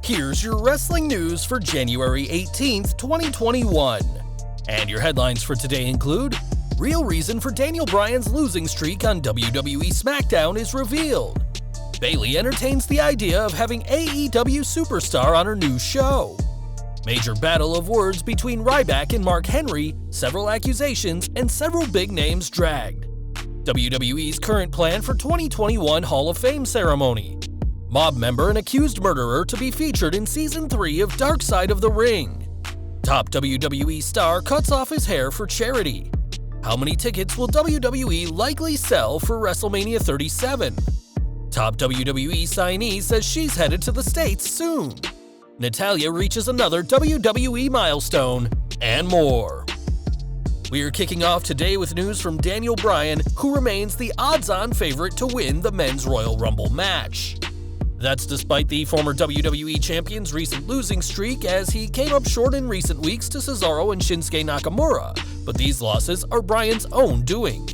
Here's your wrestling news for January 18th, 2021. And your headlines for today include: real reason for Daniel Bryan's losing streak on WWE SmackDown is revealed. Bayley entertains the idea of having AEW superstar on her new show. Major battle of words between Ryback and Mark Henry, several accusations, and several big names dragged. WWE's current plan for 2021 Hall of Fame ceremony. Mob member and accused murderer to be featured in Season 3 of Dark Side of the Ring. Top WWE star cuts off his hair for charity. How many tickets will WWE likely sell for WrestleMania 37? Top WWE signee says she's headed to the States soon. Natalya reaches another WWE milestone, and more. We're kicking off today with news from Daniel Bryan, who remains the odds-on favorite to win the Men's Royal Rumble match. That's despite the former WWE champion's recent losing streak, as he came up short in recent weeks to Cesaro and Shinsuke Nakamura, but these losses are Bryan's own doing.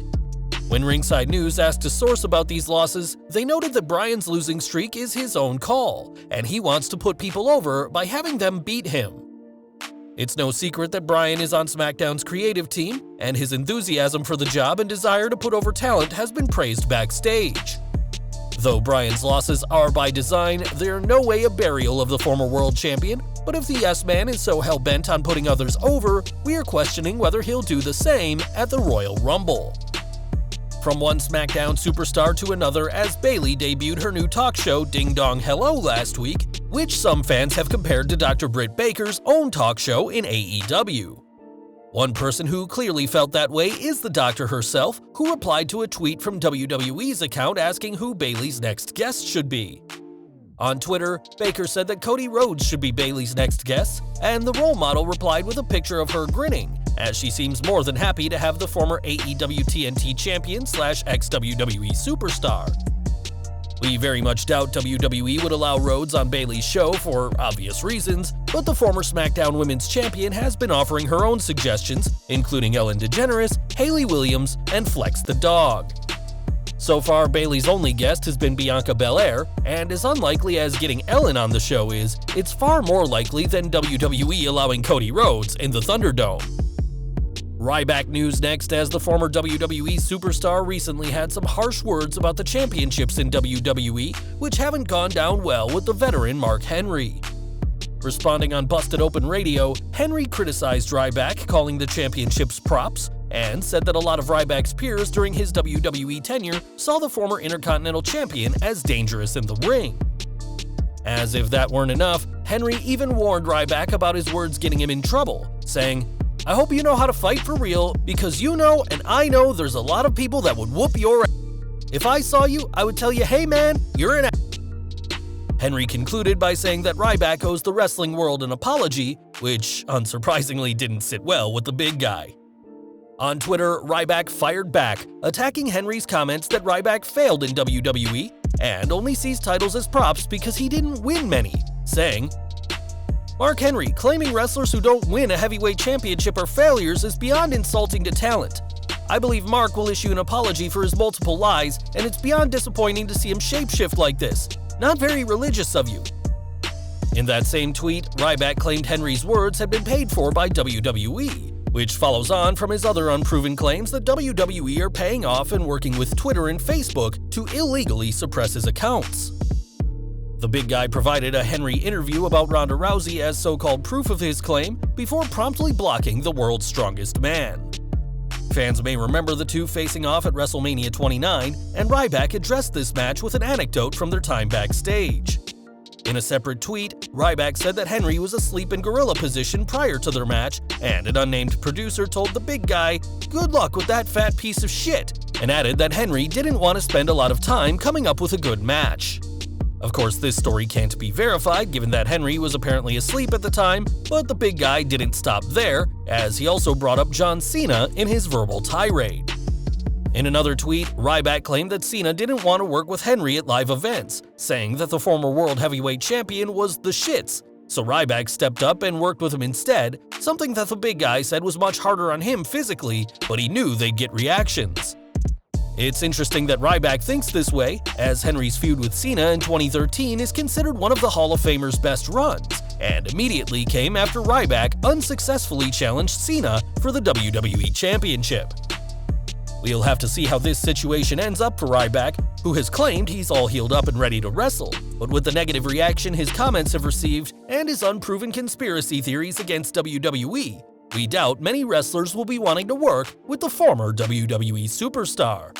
When Ringside News asked a source about these losses, they noted that Bryan's losing streak is his own call, and he wants to put people over by having them beat him. It's no secret that Bryan is on SmackDown's creative team, and his enthusiasm for the job and desire to put over talent has been praised backstage. Though Bryan's losses are by design, they're no way a burial of the former world champion, but if the yes-man is so hell-bent on putting others over, we are questioning whether he'll do the same at the Royal Rumble. From one SmackDown superstar to another, as Bayley debuted her new talk show Ding Dong Hello last week, which some fans have compared to Dr. Britt Baker's own talk show in AEW. One person who clearly felt that way is the doctor herself, who replied to a tweet from WWE's account asking who Bayley's next guest should be. On Twitter, Baker said that Cody Rhodes should be Bayley's next guest, and the role model replied with a picture of her grinning, as she seems more than happy to have the former AEW TNT champion / ex-WWE superstar. We very much doubt WWE would allow Rhodes on Bayley's show for obvious reasons, but the former SmackDown Women's Champion has been offering her own suggestions, including Ellen DeGeneres, Hayley Williams, and Flex the Dog. So far, Bayley's only guest has been Bianca Belair, and as unlikely as getting Ellen on the show is, it's far more likely than WWE allowing Cody Rhodes in the Thunderdome. Ryback news next, as the former WWE superstar recently had some harsh words about the championships in WWE, which haven't gone down well with the veteran Mark Henry. Responding on Busted Open Radio, Henry criticized Ryback, calling the championships props, and said that a lot of Ryback's peers during his WWE tenure saw the former Intercontinental Champion as dangerous in the ring. As if that weren't enough, Henry even warned Ryback about his words getting him in trouble, saying, "I hope you know how to fight for real, because you know and I know there's a lot of people that would whoop your ass. If I saw you, I would tell you, hey man, you're an ass." Henry concluded by saying that Ryback owes the wrestling world an apology, which unsurprisingly didn't sit well with the big guy. On Twitter, Ryback fired back, attacking Henry's comments that Ryback failed in WWE and only sees titles as props because he didn't win many, saying, "Mark Henry claiming wrestlers who don't win a heavyweight championship are failures is beyond insulting to talent. I believe Mark will issue an apology for his multiple lies, and it's beyond disappointing to see him shapeshift like this. Not very religious of you." In that same tweet, Ryback claimed Henry's words had been paid for by WWE, which follows on from his other unproven claims that WWE are paying off and working with Twitter and Facebook to illegally suppress his accounts. The big guy provided a Henry interview about Ronda Rousey as so-called proof of his claim before promptly blocking the world's strongest man. Fans may remember the two facing off at WrestleMania 29, and Ryback addressed this match with an anecdote from their time backstage. In a separate tweet, Ryback said that Henry was asleep in gorilla position prior to their match, and an unnamed producer told the big guy, "Good luck with that fat piece of shit," and added that Henry didn't want to spend a lot of time coming up with a good match. Of course, this story can't be verified given that Henry was apparently asleep at the time, but the big guy didn't stop there, as he also brought up John Cena in his verbal tirade. In another tweet, Ryback claimed that Cena didn't want to work with Henry at live events, saying that the former World Heavyweight Champion was the shits, so Ryback stepped up and worked with him instead, something that the big guy said was much harder on him physically, but he knew they'd get reactions. It's interesting that Ryback thinks this way, as Henry's feud with Cena in 2013 is considered one of the Hall of Famer's best runs, and immediately came after Ryback unsuccessfully challenged Cena for the WWE Championship. We'll have to see how this situation ends up for Ryback, who has claimed he's all healed up and ready to wrestle, but with the negative reaction his comments have received and his unproven conspiracy theories against WWE, we doubt many wrestlers will be wanting to work with the former WWE superstar.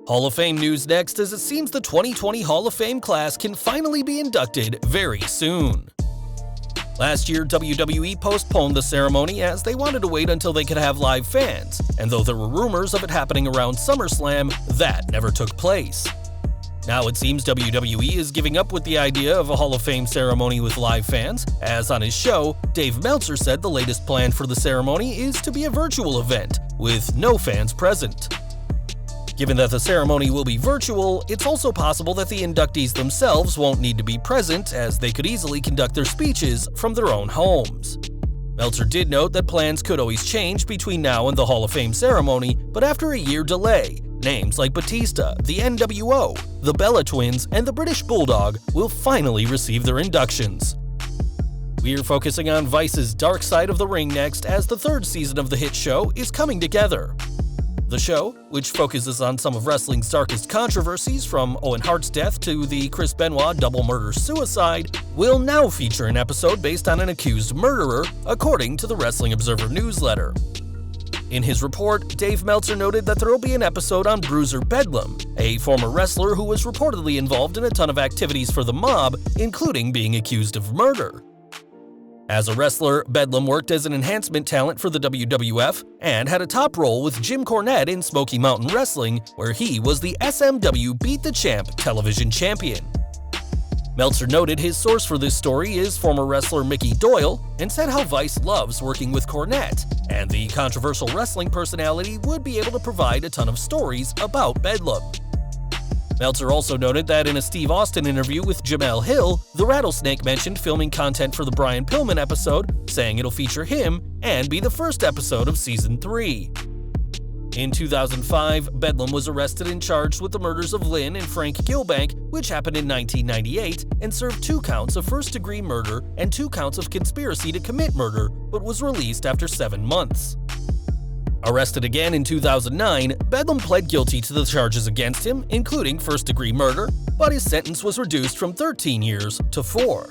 Hall of Fame news next, as it seems the 2020 Hall of Fame class can finally be inducted very soon. Last year, WWE postponed the ceremony as they wanted to wait until they could have live fans, and though there were rumors of it happening around SummerSlam, that never took place. Now it seems WWE is giving up with the idea of a Hall of Fame ceremony with live fans, as on his show, Dave Meltzer said the latest plan for the ceremony is to be a virtual event, with no fans present. Given that the ceremony will be virtual, it's also possible that the inductees themselves won't need to be present, as they could easily conduct their speeches from their own homes. Meltzer did note that plans could always change between now and the Hall of Fame ceremony, but after a year delay, names like Batista, the NWO, the Bella Twins, and the British Bulldog will finally receive their inductions. We're focusing on Vice's Dark Side of the Ring next, as the third season of the hit show is coming together. The show, which focuses on some of wrestling's darkest controversies from Owen Hart's death to the Chris Benoit double murder-suicide, will now feature an episode based on an accused murderer, according to the Wrestling Observer newsletter. In his report, Dave Meltzer noted that there will be an episode on Bruiser Bedlam, a former wrestler who was reportedly involved in a ton of activities for the mob, including being accused of murder. As a wrestler, Bedlam worked as an enhancement talent for the WWF and had a top role with Jim Cornette in Smoky Mountain Wrestling, where he was the SMW Beat the Champ television champion. Meltzer noted his source for this story is former wrestler Mickey Doyle, and said how Vice loves working with Cornette, and the controversial wrestling personality would be able to provide a ton of stories about Bedlam. Meltzer also noted that in a Steve Austin interview with Jamel Hill, the Rattlesnake mentioned filming content for the Brian Pillman episode, saying it'll feature him and be the first episode of Season 3. In 2005, Bedlam was arrested and charged with the murders of Lynn and Frank Gilbank, which happened in 1998, and served 2 counts of first-degree murder and 2 counts of conspiracy to commit murder, but was released after 7 months. Arrested again in 2009, Bedlam pled guilty to the charges against him, including first-degree murder, but his sentence was reduced from 13 years to 4.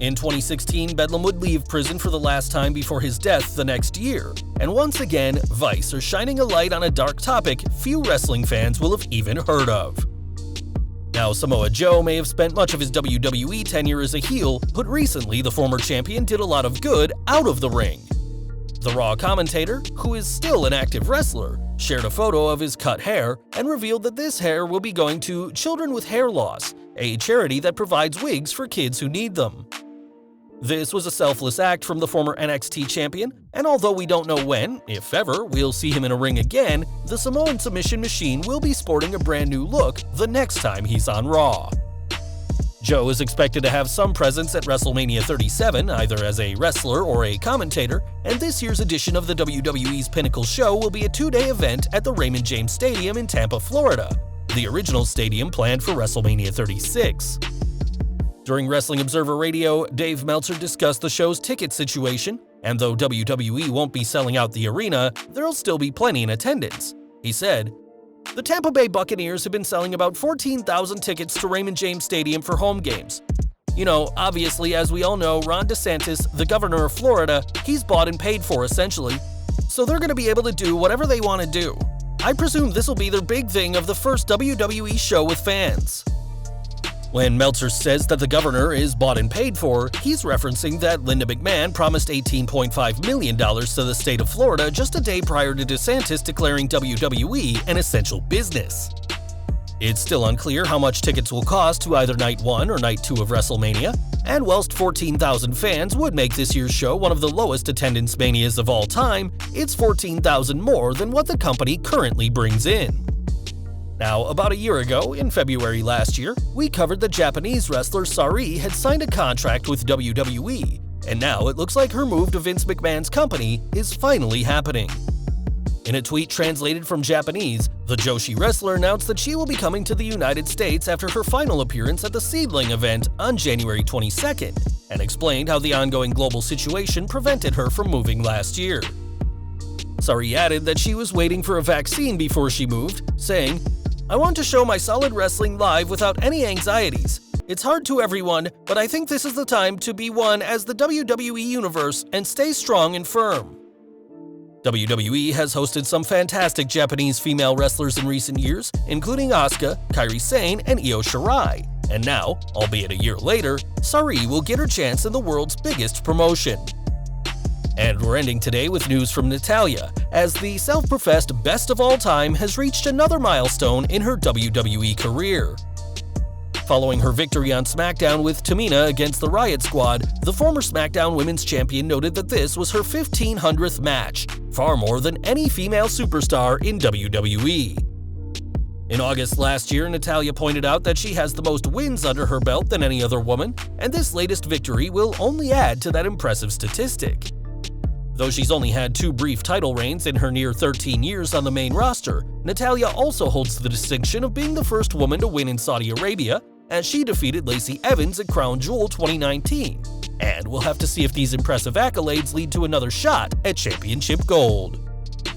In 2016, Bedlam would leave prison for the last time before his death the next year, and once again, Vice are shining a light on a dark topic few wrestling fans will have even heard of. Now, Samoa Joe may have spent much of his WWE tenure as a heel, but recently the former champion did a lot of good out of the ring. The Raw commentator, who is still an active wrestler, shared a photo of his cut hair and revealed that this hair will be going to Children with Hair Loss, a charity that provides wigs for kids who need them. This was a selfless act from the former NXT champion, and although we don't know when, if ever, we'll see him in a ring again, the Samoan submission machine will be sporting a brand new look the next time he's on Raw. Joe is expected to have some presence at WrestleMania 37, either as a wrestler or a commentator, and this year's edition of the WWE's Pinnacle Show will be a 2-day event at the Raymond James Stadium in Tampa, Florida, the original stadium planned for WrestleMania 36. During Wrestling Observer Radio, Dave Meltzer discussed the show's ticket situation, and though WWE won't be selling out the arena, there'll still be plenty in attendance. He said, "The Tampa Bay Buccaneers have been selling about 14,000 tickets to Raymond James Stadium for home games. You know, obviously, as we all know, Ron DeSantis, the governor of Florida, he's bought and paid for essentially. So they're going to be able to do whatever they want to do. I presume this will be their big thing of the first WWE show with fans." When Meltzer says that the governor is bought and paid for, he's referencing that Linda McMahon promised $18.5 million to the state of Florida just a day prior to DeSantis declaring WWE an essential business. It's still unclear how much tickets will cost to either Night 1 or Night 2 of WrestleMania, and whilst 14,000 fans would make this year's show one of the lowest attendance manias of all time, it's 14,000 more than what the company currently brings in. Now, about a year ago, in February last year, we covered that Japanese wrestler Sari had signed a contract with WWE, and now it looks like her move to Vince McMahon's company is finally happening. In a tweet translated from Japanese, the Joshi wrestler announced that she will be coming to the United States after her final appearance at the Seedling event on January 22nd, and explained how the ongoing global situation prevented her from moving last year. Sareee added that she was waiting for a vaccine before she moved, saying, "I want to show my solid wrestling live without any anxieties. It's hard to everyone, but I think this is the time to be one as the WWE Universe and stay strong and firm." WWE has hosted some fantastic Japanese female wrestlers in recent years, including Asuka, Kairi Sane, and Io Shirai. And now, albeit a year later, Sareee will get her chance in the world's biggest promotion. And we're ending today with news from Natalya, as the self-professed best of all time has reached another milestone in her WWE career. Following her victory on SmackDown with Tamina against the Riot Squad, the former SmackDown Women's Champion noted that this was her 1500th match, far more than any female superstar in WWE. In August last year, Natalya pointed out that she has the most wins under her belt than any other woman, and this latest victory will only add to that impressive statistic. Though she's only had 2 brief title reigns in her near 13 years on the main roster, Natalya also holds the distinction of being the first woman to win in Saudi Arabia, as she defeated Lacey Evans at Crown Jewel 2019. And we'll have to see if these impressive accolades lead to another shot at championship gold.